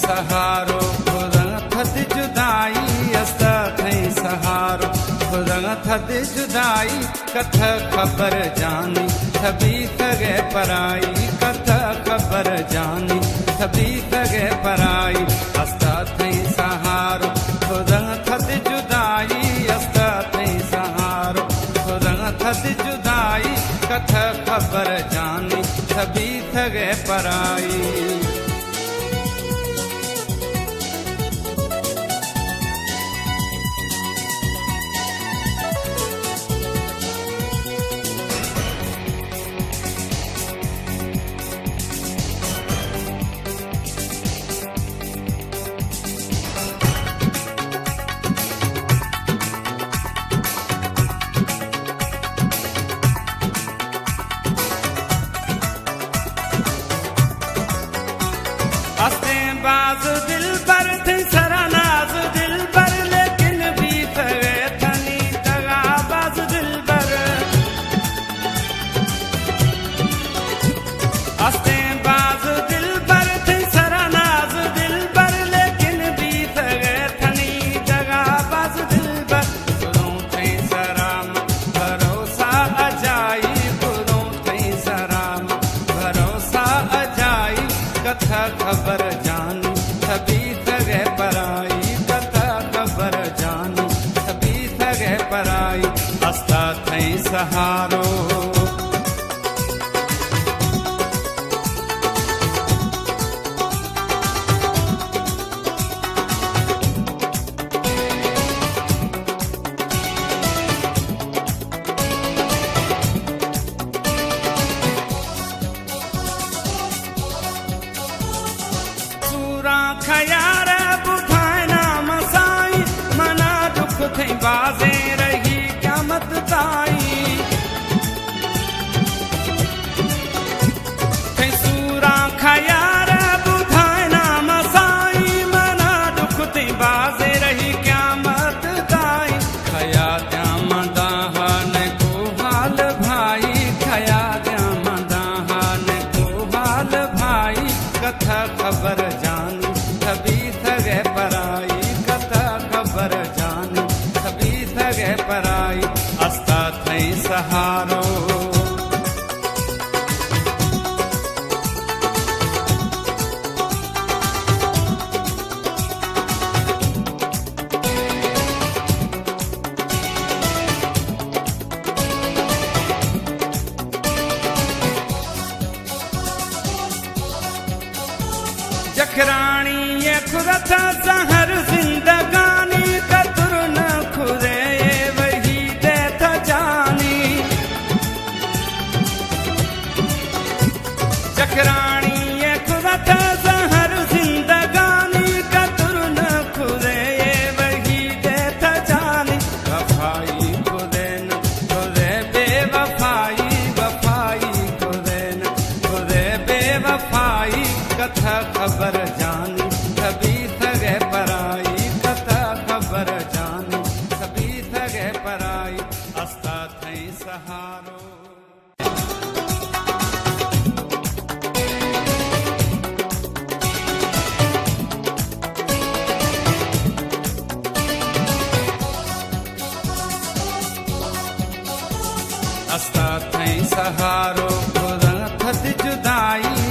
सहारो खुदा थद जुदाई अस्ता थई सहारो खुदा थद जुदाई कथ खबर जानी थबी तगे पराई कथ खबर जानी थबी तगे पराई अस्ता थई सहारो खुदा थद जुदाई अस्ता थई सहारो खुदा थद जुदाई कथ खबर जानी थबी तगे पराई बाज दिल पर थी सरानाज दिल पर लेकिन बीत गए थनी दगा बाज दिल पर हंसते बाज दिल पर थी सरानाज दिल पर लेकिन बीत गए थनी दगा बाज दिल पर गुरों थे सराम भरोसा अजाई गुरों थे सराम भरोसा अजाई कथा खबर जानी थबी तगे पराई कथा खबर जानी थबी तगे पराई अस्ता थई सहारो खयार बुधाए नाम साई मना दुख थे बाजे रही क़यामत ताई थे सूरा खयार बुधाए नाम साई मना दुख थे बाजे रही क़यामत ताई खया त्यामदाहन को हाल भाई खया त्यामदाहन को हाल भाई कथा खबर जानी थबी तगे पराई कथा खबर जानी थबी तगे पराई अस्ता थई सहारो जखरानी ये खुदा जहर जिंदगानी कतुर न खुदे वही दे था जानी जखरानी ये खुदा जहर जिंदगानी कतुर न खुदे वही दे था जानी वफाई खुदे न खुदे बेवफाई वफाई खुदे न खुदे बेवफाई कथा खबर जानी थबी तगे पराई कथा खबर जानी थबी तगे पराई अस्ता थई सहारो अस्ता थई सहारो खुदा थद जुदाई